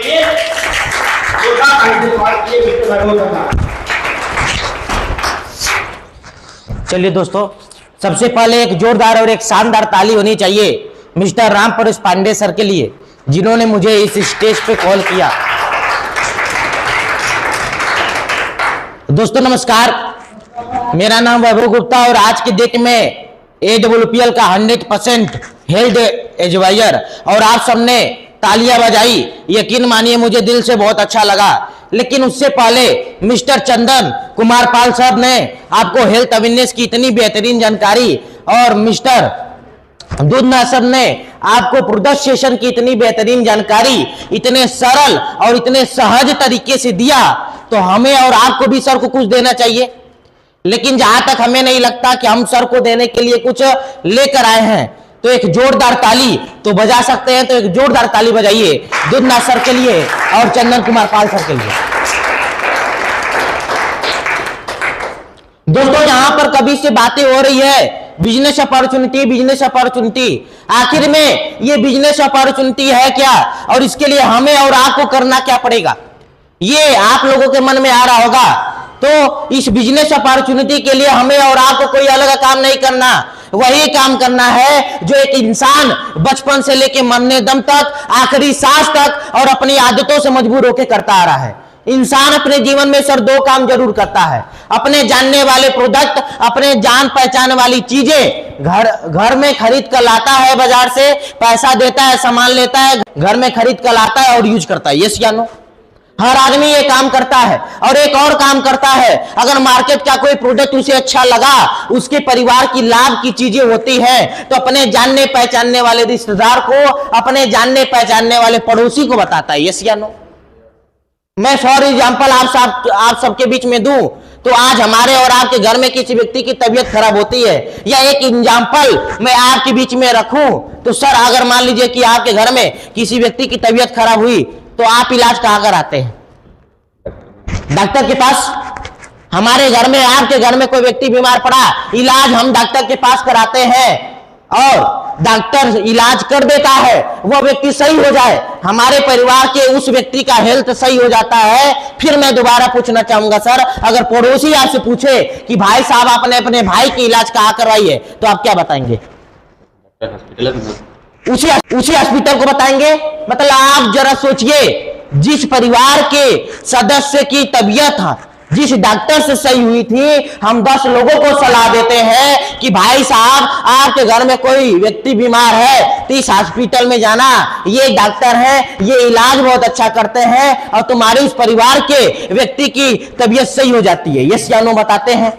लिए चलिए दोस्तों, सबसे पहले एक जोरदार और एक शानदार ताली होनी चाहिए मिस्टर राम परेश पांडे सर के लिए, जिन्होंने मुझे इस स्टेज पे कॉल किया। दोस्तों नमस्कार, मेरा नाम वैभव गुप्ता और आज की डेट में AWPL का 100% हेल्थ एडवाइजर, और आप सबने तालियां बजाई, यकीन मानिए मुझे दिल से बहुत अच्छा लगा। लेकिन उससे पहले मिस्टर चंदन कुमार पाल साहब ने आपको हेल्थ अवेयरनेस की इतनी बेहतरीन जानकारी, और मिस्टर दूधना सर ने आपको प्रोडक्शन की इतनी बेहतरीन जानकारी इतने सरल और इतने सहज तरीके से दिया, तो हमें और आपको भी सर को कुछ देना चाहिए। लेकिन जहां तक हमें नहीं लगता कि हम सर को देने के लिए कुछ लेकर आए हैं, तो एक जोरदार ताली तो बजा सकते हैं, तो एक जोरदार ताली बजाइए दूधना सर के लिए और चंदन कुमार पाल सर के लिए। दोस्तों यहां पर कभी से बातें हो रही है बिजनेस अपॉर्चुनिटी, आखिर में ये बिजनेस अपॉर्चुनिटी है क्या, और इसके लिए हमें और आपको करना क्या पड़ेगा, ये आप लोगों के मन में आ रहा होगा। तो इस बिजनेस अपॉर्चुनिटी के लिए हमें और आपको कोई अलग काम नहीं करना, वही काम करना है जो एक इंसान बचपन से लेकर मरने दम तक, आखिरी सांस तक और अपनी आदतों से मजबूर होकर करता आ रहा है। इंसान अपने जीवन में सर दो काम जरूर करता है, अपने जानने वाले प्रोडक्ट, अपने जान पहचान वाली चीजें घर में खरीद कर लाता है, बाजार से पैसा देता है, सामान लेता है, घर में खरीद कर लाता है और यूज करता है। यस या नो? हर आदमी ये काम करता है। और एक और काम करता है, अगर मार्केट का कोई प्रोडक्ट उसे अच्छा लगा, उसके परिवार की लाभ की चीजें होती है, तो अपने जानने पहचानने वाले रिश्तेदार को, अपने जानने पहचानने वाले पड़ोसी को बताता है। यस या नो? मैं फॉर एग्जाम्पल आप सबके बीच में दूं, तो आज हमारे और आपके घर में किसी व्यक्ति की तबीयत खराब होती है, या एक एग्जाम्पल मैं आपके बीच में रखूं, तो सर अगर मान लीजिए कि आपके घर में किसी व्यक्ति की तबीयत खराब हुई, तो आप इलाज कहां कराते हैं? डॉक्टर के पास। हमारे घर में, आपके घर में कोई व्यक्ति बीमार पड़ा, इलाज हम डॉक्टर के पास कराते हैं, और डॉक्टर इलाज कर देता है, वह व्यक्ति सही हो जाए, हमारे परिवार के उस व्यक्ति का हेल्थ सही हो जाता है। फिर मैं दोबारा पूछना चाहूंगा सर, अगर पड़ोसी आपसे पूछे कि भाई साहब आपने अपने भाई की इलाज कहां करवाई है, तो आप क्या बताएंगे? उसी हॉस्पिटल को बताएंगे। मतलब आप जरा सोचिए, जिस परिवार के सदस्य की तबीयत जिस डॉक्टर से सही हुई थी, हम 10 लोगों को सलाह देते हैं कि भाई साहब आपके घर में कोई व्यक्ति बीमार है, तो इस हॉस्पिटल में जाना, ये डॉक्टर है, ये इलाज बहुत अच्छा करते हैं, और तुम्हारे इस परिवार के व्यक्ति की तबीयत सही हो जाती है। यस या नो बताते हैं।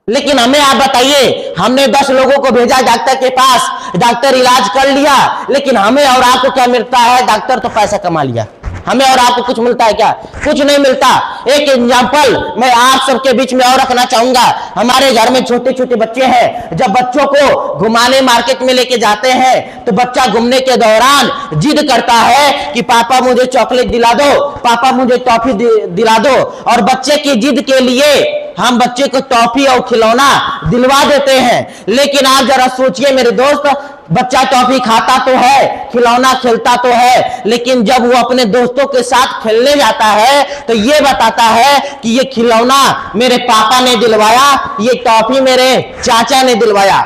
लेकिन हमें आप बताइए, हमने 10 लोगों को भेजा डॉक्टर के पास, डॉक्टर इलाज कर लिया, लेकिन हमें और आपको क्या मिलता है? डॉक्टर तो पैसा कमा लिया, हमें और आपको कुछ मिलता है क्या? कुछ नहीं मिलता। एक एग्जांपल मैं आप सबके बीच में और रखना चाहूंगा। हमारे घर में छोटे छोटे बच्चे हैं, जब बच्चों को घुमाने मार्केट में लेके जाते हैं, तो बच्चा घूमने के दौरान जिद करता है कि पापा मुझे चॉकलेट दिला दो, पापा मुझे टॉफी दिला दो, और बच्चे की जिद के लिए हम बच्चे को टॉफी और खिलौना दिलवा देते हैं। लेकिन आप जरा सोचिए मेरे दोस्त, बच्चा टॉफी खाता तो है, खिलौना खेलता तो है, लेकिन जब वो अपने दोस्तों के साथ खेलने जाता है, तो ये बताता है कि ये खिलौना मेरे पापा ने दिलवाया, ये टॉफी मेरे चाचा ने दिलवाया।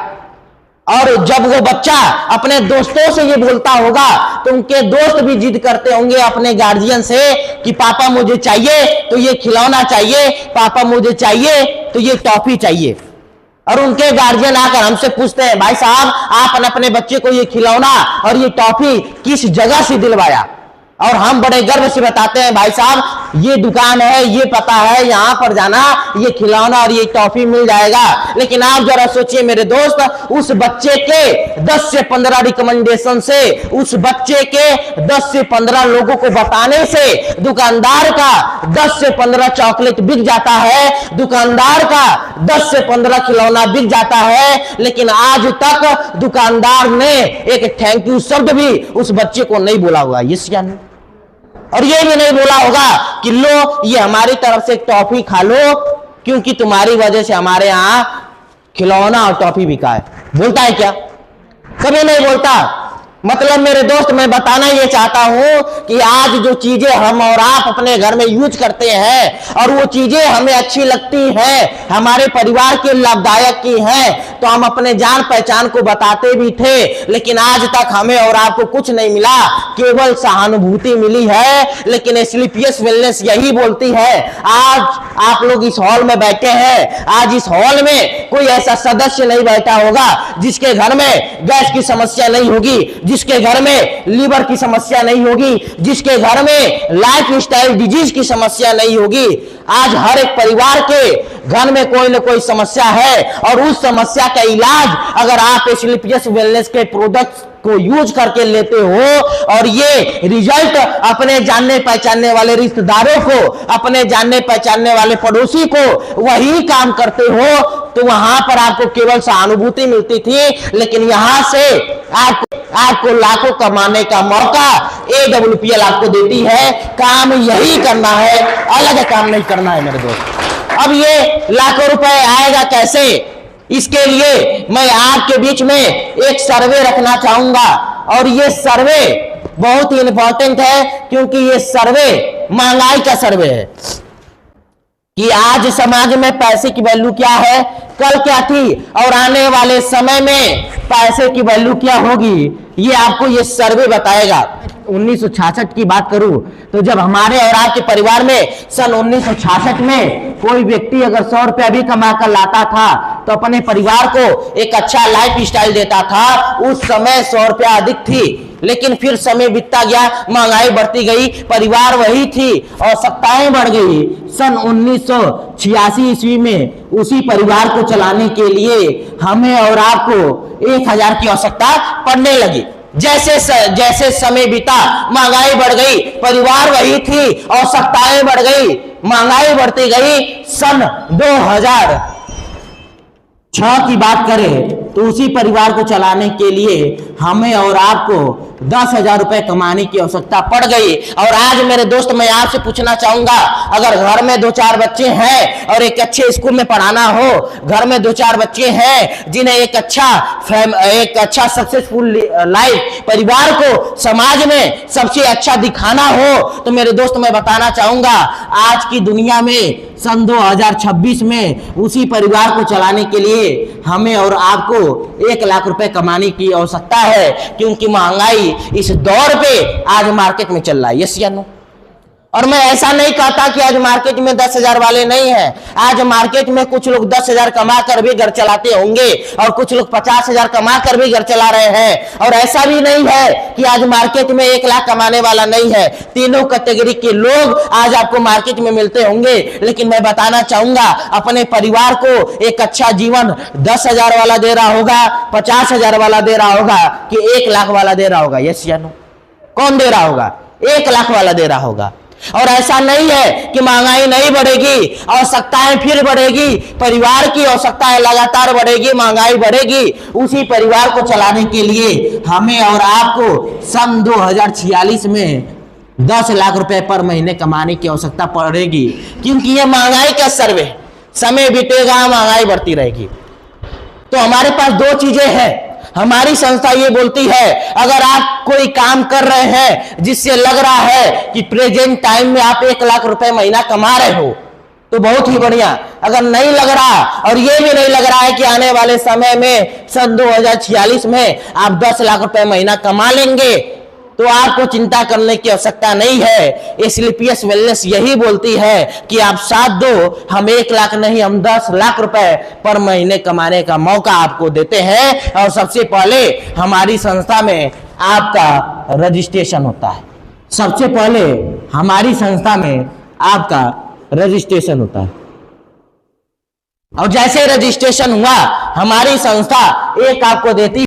और जब वो बच्चा अपने दोस्तों से ये बोलता होगा, तो उनके दोस्त भी जिद करते होंगे अपने गार्जियन से कि पापा मुझे चाहिए तो ये खिलौना चाहिए, पापा मुझे चाहिए तो ये टॉफी चाहिए। और उनके गार्जियन आकर हमसे पूछते हैं, भाई साहब आपने अपने बच्चे को ये खिलौना और ये टॉफी किस जगह से दिलवाया? और हम बड़े गर्व से बताते हैं, भाई साहब ये दुकान है, ये पता है, यहां पर जाना, ये खिलौना और ये टॉफी मिल जाएगा। लेकिन आप जरा सोचिए मेरे दोस्त, उस बच्चे के 10 से 15 रिकमेंडेशन से, उस बच्चे के 10 से 15 लोगों को बताने से दुकानदार का 10 से 15 चॉकलेट बिक जाता है, दुकानदार का 10 से 15 खिलौना बिक जाता है। लेकिन आज तक दुकानदार ने एक थैंक यू शब्द भी उस बच्चे को नहीं बोला हुआ। यस या नो? और ये भी नहीं बोला होगा कि लो ये हमारी तरफ से टॉफी खा लो, क्योंकि तुम्हारी वजह से हमारे यहाँ खिलौना और टॉफी बिका है। बोलता है क्या? कभी नहीं बोलता। मतलब मेरे दोस्त, मैं बताना ये चाहता हूं कि आज जो चीजें हम और आप अपने घर में यूज करते हैं और वो चीजें हमें अच्छी लगती हैं, हमारे परिवार के लाभदायक की हैं, तो हम अपने जान पहचान को बताते भी थे, लेकिन आज तक हमें और आपको कुछ नहीं मिला, केवल सहानुभूति मिली है। लेकिन स्लीपियस वेलनेस यही बोलती है, आज आप लोग इस हॉल में बैठे हैं, आज इस हॉल में कोई ऐसा सदस्य नहीं बैठा होगा जिसके घर में गैस की समस्या नहीं होगी, जिसके घर में लीवर की समस्या नहीं होगी, जिसके घर में लाइफ स्टाइल डिजीज की समस्या नहीं होगी। आज हर एक परिवार के घर में कोई ना कोई समस्या है और उस समस्या का इलाज अगर आप स्लीपियस वेलनेस के प्रोडक्ट्स को यूज करके लेते हो और ये रिजल्ट अपने जानने पहचानने वाले रिश्तेदारों को, अपने जानने पहचानने वाले पड़ोसी को वही काम करते हो, तो वहां पर आपको केवल सहानुभूति मिलती थी, लेकिन यहां से आपको लाखों कमाने का मौका AWPL आपको देती है। काम यही करना है, अलग काम नहीं करना है मेरे दोस्त। अब ये लाखों रुपए आएगा कैसे, इसके लिए मैं आपके बीच में एक सर्वे रखना चाहूंगा और ये सर्वे बहुत ही इंपॉर्टेंट है, क्योंकि ये सर्वे महंगाई का सर्वे है कि आज समाज में पैसे की वैल्यू क्या है, कल क्या थी और आने वाले समय में पैसे की वैल्यू क्या होगी, ये आपको ये सर्वे बताएगा। 1966 की बात करूं तो जब हमारे और आपके परिवार में सन 1966 में कोई व्यक्ति अगर 100 रुपया भी कमा कर लाता था तो अपने परिवार को एक अच्छा लाइफ स्टाइल देता था। उस समय 100 रुपया अधिक थी, लेकिन फिर समय बीतता गया, महंगाई बढ़ती गई, परिवार वही थी, आवश्यकताएं बढ़ गई। सन 1986 ईस्वी में उसी परिवार को चलाने के लिए हमें और आपको 1000 की आवश्यकता पड़ने लगी। जैसे जैसे समय बीता, महंगाई बढ़ गई, परिवार वही थी, आवश्यकताएं बढ़ गई, महंगाई बढ़ती गई। सन 2006 की बात करें तो उसी परिवार को चलाने के लिए हमें और आपको 10,000 रुपए कमाने की आवश्यकता पड़ गई। और आज मेरे दोस्त, मैं आपसे पूछना चाहूंगा, अगर घर में 2-4 बच्चे हैं और एक अच्छे स्कूल में पढ़ाना हो, घर में 2-4 बच्चे हैं जिन्हें एक अच्छा सक्सेसफुल लाइफ, परिवार को समाज में सबसे अच्छा दिखाना हो, तो मेरे दोस्त मैं बताना चाहूंगा, आज की दुनिया में सन 2026 में उसी परिवार को चलाने के लिए हमें और आपको 1 लाख रुपए कमाने की आवश्यकता है, क्योंकि महंगाई इस दौर पे आज मार्केट में चल रहा है। यस या नो? और मैं ऐसा नहीं कहता कि आज मार्केट में 10,000 वाले नहीं हैं। आज मार्केट में कुछ लोग 10,000 कमा कर भी घर चलाते होंगे और कुछ लोग 50,000 कमा कर भी घर चला रहे हैं। और ऐसा भी नहीं है कि आज मार्केट में 1 लाख कमाने वाला नहीं है। तीनों कैटेगरी के लोग आज आपको मार्केट में मिलते होंगे, लेकिन मैं बताना चाहूंगा, अपने परिवार को एक अच्छा जीवन 10,000 वाला दे रहा होगा, 50,000 वाला दे रहा होगा कि 1 लाख वाला दे रहा होगा। यस या नो? कौन दे रहा होगा? 1 लाख वाला दे रहा होगा। और ऐसा नहीं है कि महंगाई नहीं बढ़ेगी, आवश्यकताएं फिर बढ़ेगी, परिवार की आवश्यकताएं लगातार बढ़ेगी, महंगाई बढ़ेगी। उसी परिवार को चलाने के लिए हमें और आपको सन 2046 में 10 लाख रुपए पर महीने कमाने की आवश्यकता पड़ेगी, क्योंकि यह महंगाई का सर्वे, समय बीतेगा, महंगाई बढ़ती रहेगी। तो हमारे पास 2 चीजें हैं। हमारी संस्था ये बोलती है, अगर आप कोई काम कर रहे हैं जिससे लग रहा है कि प्रेजेंट टाइम में आप 1 लाख रुपए महीना कमा रहे हो, तो बहुत ही बढ़िया। अगर नहीं लग रहा और ये भी नहीं लग रहा है कि आने वाले समय में सन 2046 में आप 10 लाख रुपए महीना कमा लेंगे, तो आपको चिंता करने की आवश्यकता नहीं है। स्लीपियस वेलनेस यही बोलती है कि आप साथ दो, हम 1 लाख नहीं, हम 10 लाख रुपए पर महीने कमाने का मौका आपको देते हैं। और सबसे पहले हमारी संस्था में आपका रजिस्ट्रेशन होता है। सबसे पहले हमारी संस्था में आपका रजिस्ट्रेशन होता है, और जैसे रजिस्ट्रेशन हुआ, हमारी संस्था एक आपको देती